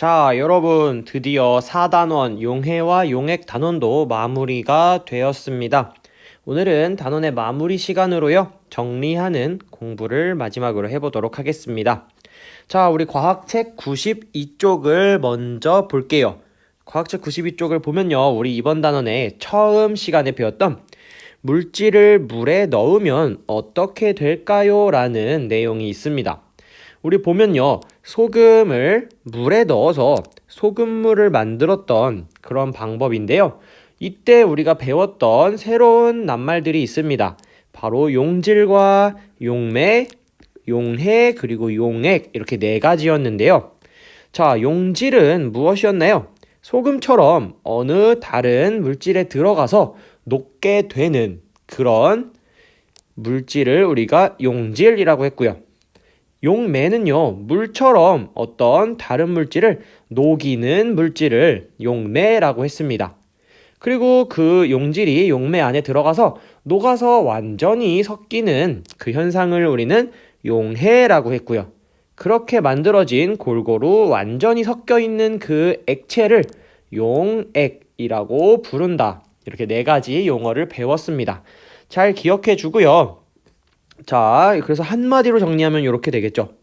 자, 여러분, 드디어 4단원 용해와 용액 단원도 마무리가 되었습니다. 오늘은 단원의 마무리 시간으로요, 정리하는 공부를 마지막으로 해보도록 하겠습니다. 자, 우리 과학책 92쪽을 먼저 볼게요. 과학책 92쪽을 보면요, 우리 이번 단원에 처음 시간에 배웠던 물질을 물에 넣으면 어떻게 될까요? 라는 내용이 있습니다. 우리 보면요, 소금을 물에 넣어서 소금물을 만들었던 그런 방법인데요. 이때 우리가 배웠던 새로운 낱말들이 있습니다. 바로 용질과 용매, 용해, 그리고 용액, 이렇게 네 가지였는데요. 자, 용질은 무엇이었나요? 소금처럼 어느 다른 물질에 들어가서 녹게 되는 그런 물질을 우리가 용질이라고 했고요. 용매는요, 물처럼 어떤 다른 물질을 녹이는 물질을 용매라고 했습니다. 그리고 그 용질이 용매 안에 들어가서 녹아서 완전히 섞이는 그 현상을 우리는 용해라고 했고요. 그렇게 만들어진 골고루 완전히 섞여 있는 그 액체를 용액이라고 부른다. 이렇게 네 가지 용어를 배웠습니다. 잘 기억해 주고요. 자, 그래서 한마디로 정리하면 이렇게 되겠죠.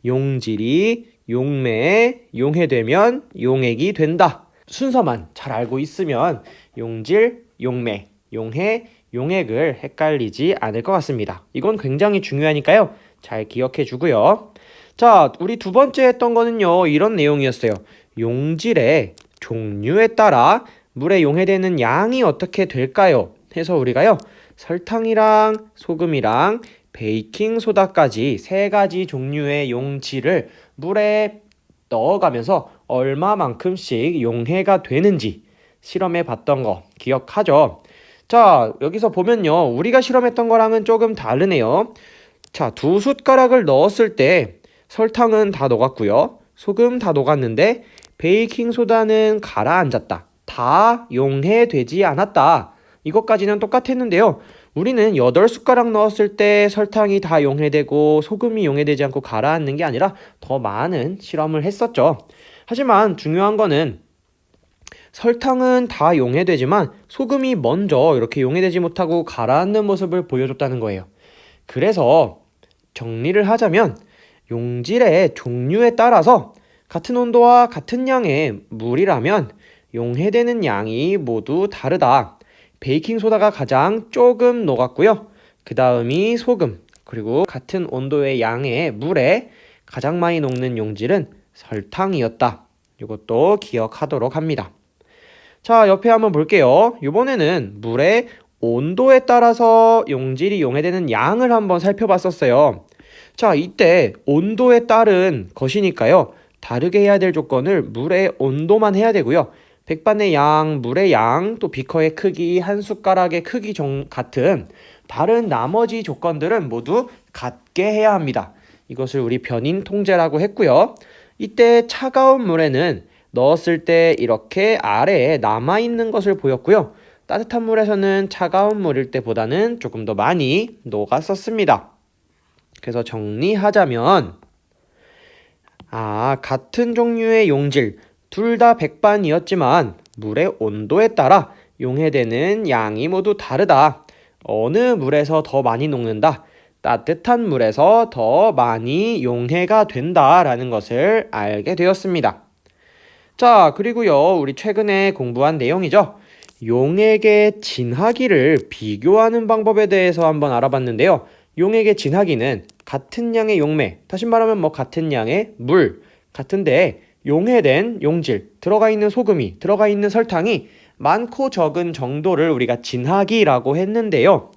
용질이 용매에 용해되면 용액이 된다. 순서만 잘 알고 있으면 용질, 용매, 용해, 용액을 헷갈리지 않을 것 같습니다. 이건 굉장히 중요하니까요. 잘 기억해 주고요. 자, 우리 두 번째 했던 거는요, 이런 내용이었어요. 용질의 종류에 따라 물에 용해되는 양이 어떻게 될까요? 해서 우리가요, 설탕이랑 소금이랑 베이킹소다까지 세 가지 종류의 용질을 물에 넣어가면서 얼마만큼씩 용해가 되는지 실험해 봤던 거 기억하죠? 자, 여기서 보면요, 우리가 실험했던 거랑은 조금 다르네요. 자, 2숟가락을 넣었을 때 설탕은 다 녹았고요, 소금 다 녹았는데 베이킹소다는 가라앉았다. 다 용해되지 않았다. 이것까지는 똑같았는데요. 우리는 8숟가락 넣었을 때 설탕이 다 용해되고 소금이 용해되지 않고 가라앉는 게 아니라 더 많은 실험을 했었죠. 하지만 중요한 거는 설탕은 다 용해되지만 소금이 먼저 이렇게 용해되지 못하고 가라앉는 모습을 보여줬다는 거예요. 그래서 정리를 하자면 용질의 종류에 따라서 같은 온도와 같은 양의 물이라면 용해되는 양이 모두 다르다. 베이킹소다가 가장 조금 녹았고요. 그 다음이 소금, 그리고 같은 온도의 양의 물에 가장 많이 녹는 용질은 설탕이었다. 이것도 기억하도록 합니다. 자, 옆에 한번 볼게요. 이번에는 물의 온도에 따라서 용질이 용해되는 양을 한번 살펴봤었어요. 자, 이때 온도에 따른 것이니까요, 다르게 해야 될 조건을 물의 온도만 해야 되고요. 백반의 양, 물의 양, 또 비커의 크기, 한 숟가락의 크기 같은 다른 나머지 조건들은 모두 같게 해야 합니다. 이것을 우리 변인 통제라고 했고요. 이때 차가운 물에는 넣었을 때 이렇게 아래에 남아있는 것을 보였고요. 따뜻한 물에서는 차가운 물일 때보다는 조금 더 많이 녹았었습니다. 그래서 정리하자면 같은 종류의 용질, 둘 다 백반이었지만 물의 온도에 따라 용해되는 양이 모두 다르다. 어느 물에서 더 많이 녹는다. 따뜻한 물에서 더 많이 용해가 된다라는 것을 알게 되었습니다. 자, 그리고요, 우리 최근에 공부한 내용이죠. 용액의 진하기를 비교하는 방법에 대해서 한번 알아봤는데요. 용액의 진하기는 같은 양의 용매, 다시 말하면 같은 양의 물, 같은데 용해된 용질, 들어가 있는 소금이, 들어가 있는 설탕이 많고 적은 정도를 우리가 진하기라고 했는데요.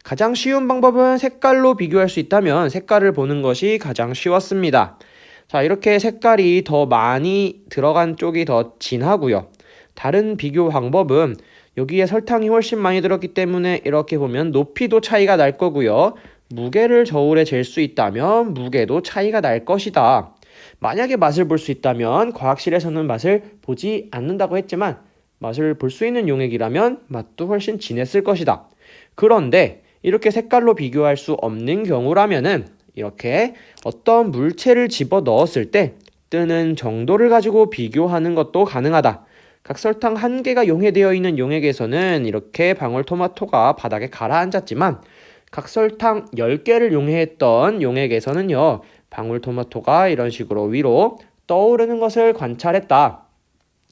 가장 쉬운 방법은 색깔로 비교할 수 있다면 색깔을 보는 것이 가장 쉬웠습니다. 자, 이렇게 색깔이 더 많이 들어간 쪽이 더 진하고요. 다른 비교 방법은 여기에 설탕이 훨씬 많이 들었기 때문에 이렇게 보면 높이도 차이가 날 거고요. 무게를 저울에 잴 수 있다면 무게도 차이가 날 것이다. 만약에 맛을 볼 수 있다면 과학실에서는 맛을 보지 않는다고 했지만 맛을 볼 수 있는 용액이라면 맛도 훨씬 진했을 것이다. 그런데 이렇게 색깔로 비교할 수 없는 경우라면은 이렇게 어떤 물체를 집어 넣었을 때 뜨는 정도를 가지고 비교하는 것도 가능하다. 각설탕 1개가 용해되어 있는 용액에서는 이렇게 방울토마토가 바닥에 가라앉았지만 각설탕 10개를 용해했던 용액에서는요, 방울토마토가 이런 식으로 위로 떠오르는 것을 관찰했다.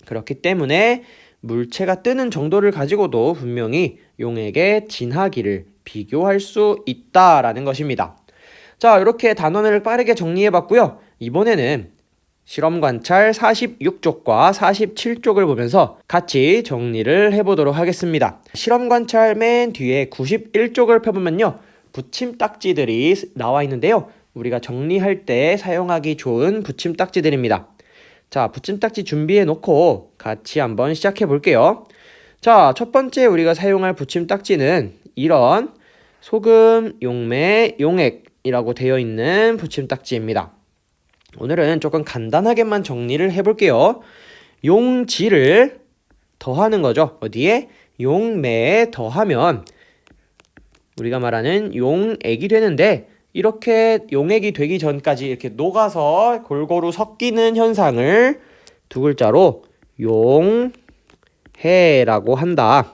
그렇기 때문에 물체가 뜨는 정도를 가지고도 분명히 용액의 진하기를 비교할 수 있다라는 것입니다. 자, 이렇게 단원을 빠르게 정리해봤고요. 이번에는 실험 관찰 46쪽과 47쪽을 보면서 같이 정리를 해보도록 하겠습니다. 실험 관찰 맨 뒤에 91쪽을 펴보면요, 붙임딱지들이 나와 있는데요. 우리가 정리할 때 사용하기 좋은 붙임딱지들입니다. 자, 붙임딱지 준비해 놓고 같이 한번 시작해 볼게요. 자, 첫 번째 우리가 사용할 붙임딱지는 이런 소금, 용매, 용액이라고 되어 있는 붙임딱지입니다. 오늘은 조금 간단하게만 정리를 해볼게요. 용지를 더하는 거죠. 어디에? 용매에 더하면 우리가 말하는 용액이 되는데, 이렇게 용액이 되기 전까지 이렇게 녹아서 골고루 섞이는 현상을 두 글자로 용해라고 한다.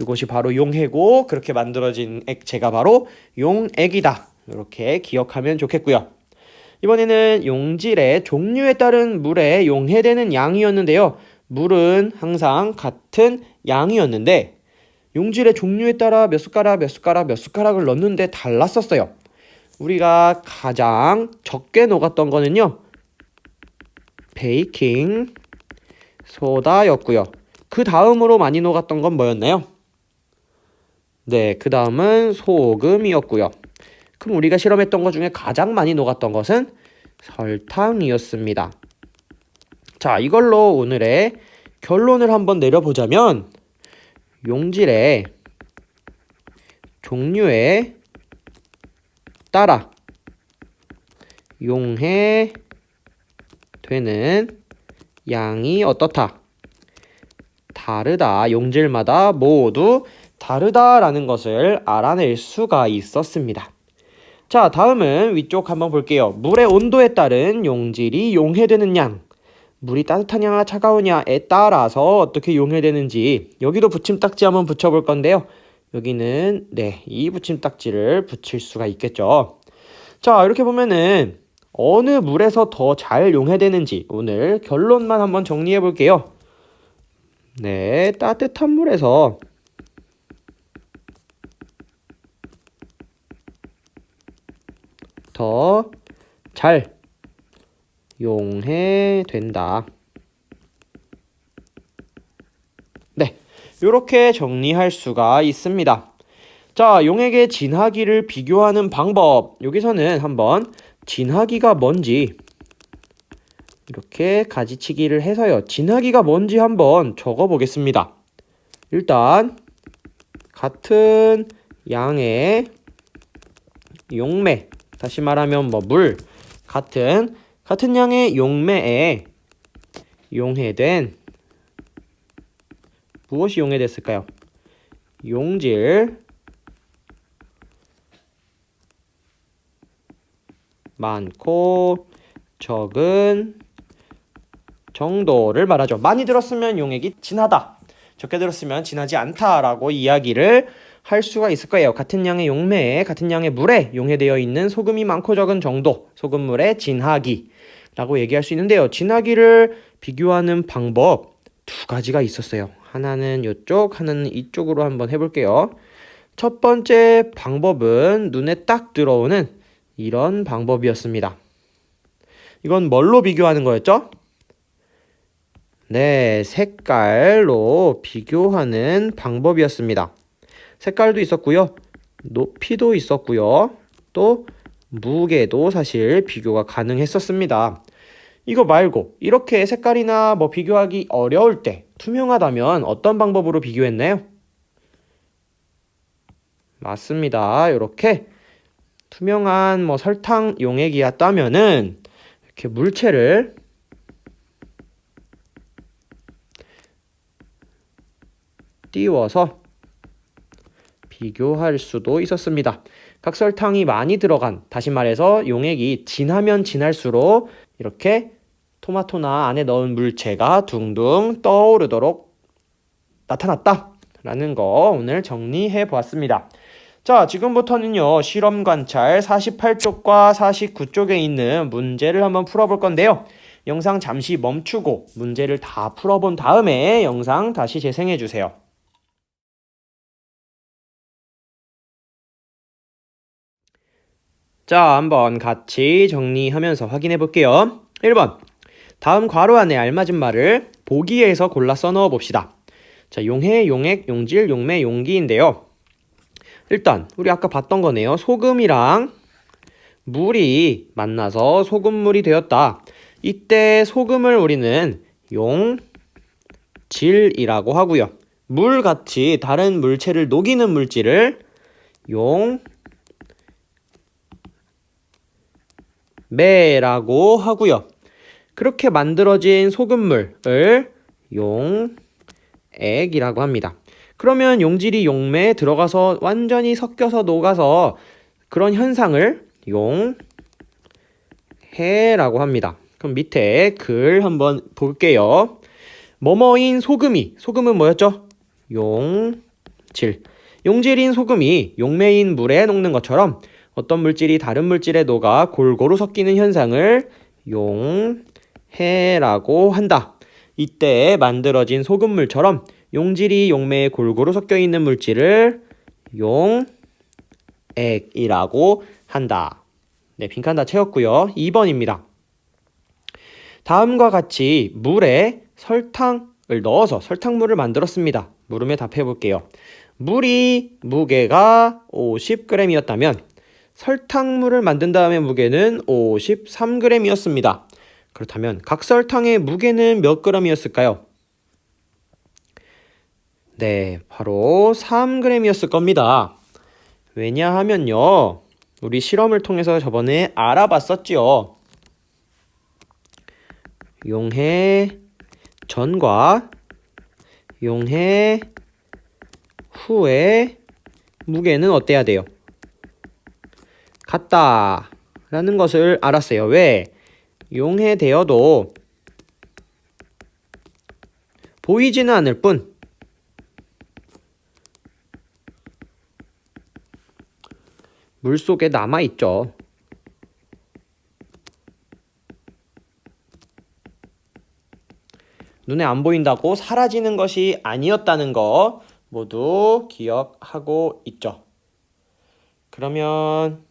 이것이 바로 용해고 그렇게 만들어진 액체가 바로 용액이다. 이렇게 기억하면 좋겠고요. 이번에는 용질의 종류에 따른 물에 용해되는 양이었는데요. 물은 항상 같은 양이었는데 용질의 종류에 따라 몇 숟가락을 넣는데 달랐었어요. 우리가 가장 적게 녹았던 거는요, 베이킹 소다였고요. 그 다음으로 많이 녹았던 건 뭐였나요? 네, 그 다음은 소금이었고요. 그럼 우리가 실험했던 것 중에 가장 많이 녹았던 것은 설탕이었습니다. 자, 이걸로 오늘의 결론을 한번 내려보자면 용질의 종류에 따라 용해되는 양이 어떻다? 다르다. 용질마다 모두 다르다라는 것을 알아낼 수가 있었습니다. 자, 다음은 위쪽 한번 볼게요. 물의 온도에 따른 용질이 용해되는 양. 물이 따뜻하냐 차가우냐에 따라서 어떻게 용해되는지 여기도 붙임딱지 한번 붙여볼 건데요. 여기는 이 붙임딱지를 붙일 수가 있겠죠. 자, 이렇게 보면은 어느 물에서 더 잘 용해되는지 오늘 결론만 한번 정리해 볼게요. 네, 따뜻한 물에서 더 잘 용해된다. 네, 이렇게 정리할 수가 있습니다. 자, 용액의 진하기를 비교하는 방법. 여기서는 한번 진하기가 뭔지 이렇게 가지치기를 해서요, 진하기가 뭔지 한번 적어 보겠습니다. 일단 같은 양의 용매, 다시 말하면 물, 같은 양의 용매에 용해된 무엇이 용해됐을까요? 용질 많고 적은 정도를 말하죠. 많이 들었으면 용액이 진하다, 적게 들었으면 진하지 않다라고 이야기를 할 수가 있을 거예요. 같은 양의 용매에 같은 양의 물에 용해되어 있는 소금이 많고 적은 정도, 소금물의 진하기라고 얘기할 수 있는데요. 진하기를 비교하는 방법 두 가지가 있었어요. 하나는 이쪽, 하나는 이쪽으로 한번 해볼게요. 첫 번째 방법은 눈에 딱 들어오는 이런 방법이었습니다. 이건 뭘로 비교하는 거였죠? 네, 색깔로 비교하는 방법이었습니다. 색깔도 있었고요, 높이도 있었고요, 또 무게도 사실 비교가 가능했었습니다. 이거 말고 이렇게 색깔이나 비교하기 어려울 때 투명하다면 어떤 방법으로 비교했나요? 맞습니다. 이렇게 투명한 설탕 용액이었다면은 이렇게 물체를 띄워서 비교할 수도 있었습니다. 각설탕이 많이 들어간, 다시 말해서 용액이 진하면 진할수록 이렇게 토마토나 안에 넣은 물체가 둥둥 떠오르도록 나타났다 라는 거 오늘 정리해 보았습니다. 자, 지금부터는요, 실험 관찰 48쪽과 49쪽에 있는 문제를 한번 풀어볼 건데요. 영상 잠시 멈추고 문제를 다 풀어본 다음에 영상 다시 재생해 주세요. 자, 한번 같이 정리하면서 확인해 볼게요. 1번. 다음 괄호 안에 알맞은 말을 보기에서 골라 써넣어 봅시다. 자, 용해, 용액, 용질, 용매, 용기인데요. 일단 우리 아까 봤던 거네요. 소금이랑 물이 만나서 소금물이 되었다. 이때 소금을 우리는 용질이라고 하고요. 물같이 다른 물체를 녹이는 물질을 용매라고 하고요. 그렇게 만들어진 소금물을 용액이라고 합니다. 그러면 용질이 용매에 들어가서 완전히 섞여서 녹아서 그런 현상을 용해라고 합니다. 그럼 밑에 글 한번 볼게요. 뭐뭐인 소금이, 소금은 뭐였죠? 용질. 용질인 소금이 용매인 물에 녹는 것처럼 어떤 물질이 다른 물질에 녹아 골고루 섞이는 현상을 용해라고 한다. 이때 만들어진 소금물처럼 용질이 용매에 골고루 섞여 있는 물질을 용액이라고 한다. 네, 빈칸 다 채웠고요. 2번입니다. 다음과 같이 물에 설탕을 넣어서 설탕물을 만들었습니다. 물음에 답해 볼게요. 물이 무게가 50g이었다면 설탕물을 만든 다음에 무게는 53g이었습니다. 그렇다면 각 설탕의 무게는 몇 g이었을까요? 네, 바로 3g이었을 겁니다. 왜냐하면요, 우리 실험을 통해서 저번에 알아봤었지요. 용해 전과 용해 후의 무게는 어때야 돼요? 같다라는 것을 알았어요. 왜? 용해되어도 보이지는 않을 뿐 물속에 남아있죠. 눈에 안 보인다고 사라지는 것이 아니었다는 거 모두 기억하고 있죠. 그러면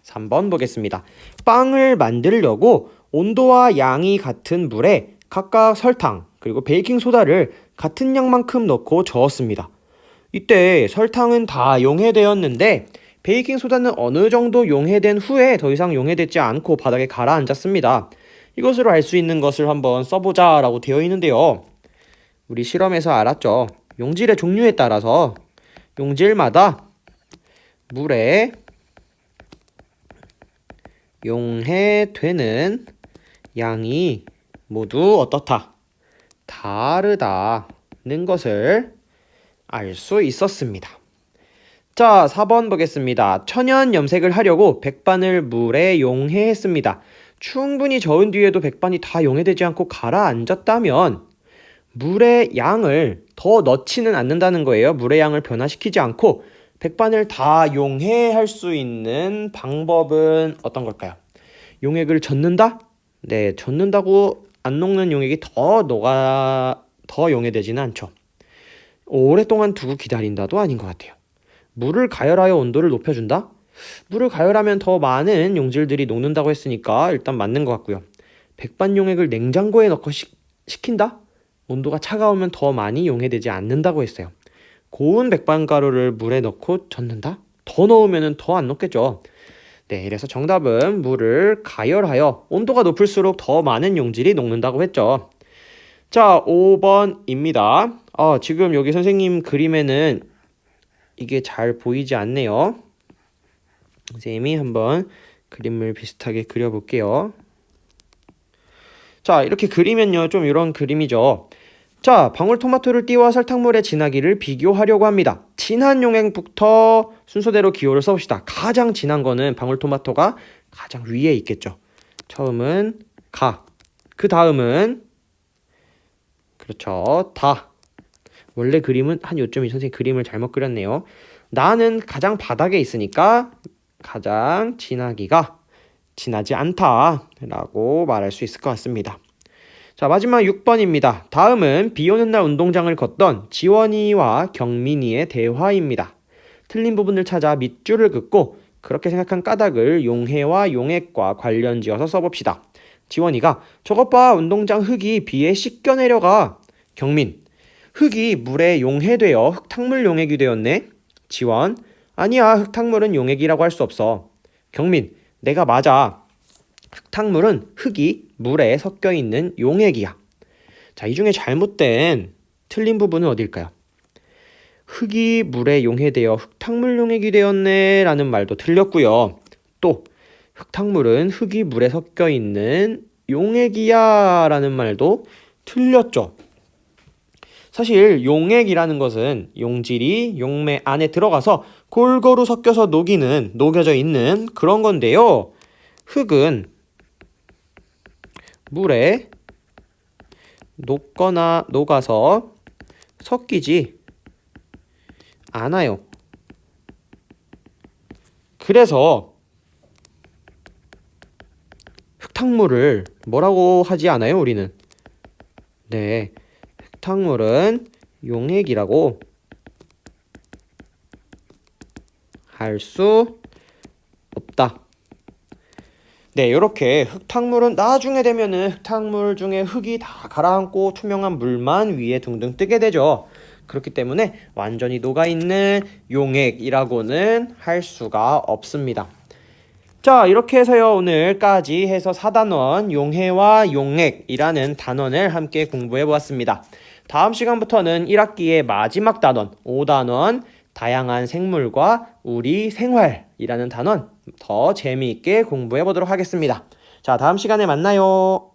3번 보겠습니다. 빵을 만들려고 온도와 양이 같은 물에 각각 설탕 그리고 베이킹소다를 같은 양만큼 넣고 저었습니다. 이때 설탕은 다 용해되었는데 베이킹소다는 어느 정도 용해된 후에 더 이상 용해되지 않고 바닥에 가라앉았습니다. 이것으로 알 수 있는 것을 한번 써보자 라고 되어 있는데요. 우리 실험에서 알았죠. 용질의 종류에 따라서 용질마다 물에 용해되는 양이 모두 어떻다? 다르다는 것을 알 수 있었습니다. 자, 4번 보겠습니다. 천연 염색을 하려고 백반을 물에 용해했습니다. 충분히 저은 뒤에도 백반이 다 용해되지 않고 가라앉았다면 물의 양을 더 넣지는 않는다는 거예요. 물의 양을 변화시키지 않고 백반을 다 용해할 수 있는 방법은 어떤 걸까요? 용액을 젓는다? 네, 젓는다고 안 녹는 용액이 더 용해되지는 않죠. 오랫동안 두고 기다린다도 아닌 것 같아요. 물을 가열하여 온도를 높여준다? 물을 가열하면 더 많은 용질들이 녹는다고 했으니까 일단 맞는 것 같고요. 백반 용액을 냉장고에 넣고 식힌다? 온도가 차가우면 더 많이 용해되지 않는다고 했어요. 고운 백반가루를 물에 넣고 젓는다? 더 넣으면 더 안 녹겠죠. 네, 그래서 정답은 물을 가열하여 온도가 높을수록 더 많은 용질이 녹는다고 했죠. 자, 5번입니다. 지금 여기 선생님 그림에는 이게 잘 보이지 않네요. 선생님이 한번 그림을 비슷하게 그려볼게요. 자, 이렇게 그리면요, 좀 이런 그림이죠. 자, 방울토마토를 띠와 설탕물의 진하기를 비교하려고 합니다. 진한 용액부터 순서대로 기호를 써봅시다. 가장 진한 거는 방울토마토가 가장 위에 있겠죠. 처음은 그 다음은 그렇죠. 다. 원래 그림은 한 요점이 선생님 그림을 잘못 그렸네요. 나는 가장 바닥에 있으니까 가장 진하기가 진하지 않다라고 말할 수 있을 것 같습니다. 자, 마지막 6번입니다. 다음은 비 오는 날 운동장을 걷던 지원이와 경민이의 대화입니다. 틀린 부분을 찾아 밑줄을 긋고 그렇게 생각한 까닭을 용해와 용액과 관련 지어서 써봅시다. 지원이가 저것 봐, 운동장 흙이 비에 씻겨 내려가. 경민, 흙이 물에 용해되어 흙탕물 용액이 되었네. 지원, 아니야, 흙탕물은 용액이라고 할 수 없어. 경민, 내가 맞아. 흙탕물은 흙이 물에 섞여 있는 용액이야. 자, 이 중에 잘못된 틀린 부분은 어딜까요? 흙이 물에 용해되어 흙탕물 용액이 되었네 라는 말도 틀렸고요. 또 흙탕물은 흙이 물에 섞여 있는 용액이야 라는 말도 틀렸죠. 사실 용액이라는 것은 용질이 용매 안에 들어가서 골고루 섞여서 녹여져 있는 그런 건데요. 흙은 물에 녹거나 녹아서 섞이지 않아요. 그래서 흙탕물을 뭐라고 하지 않아요, 우리는? 네, 흙탕물은 용액이라고 할 수 없다. 네, 이렇게 흙탕물은 나중에 되면은 흙탕물 중에 흙이 다 가라앉고 투명한 물만 위에 둥둥 뜨게 되죠. 그렇기 때문에 완전히 녹아있는 용액이라고는 할 수가 없습니다. 자, 이렇게 해서요, 오늘까지 해서 4단원 용해와 용액이라는 단원을 함께 공부해 보았습니다. 다음 시간부터는 1학기의 마지막 단원, 5단원 다양한 생물과 우리 생활이라는 단원 더 재미있게 공부해 보도록 하겠습니다. 자, 다음 시간에 만나요.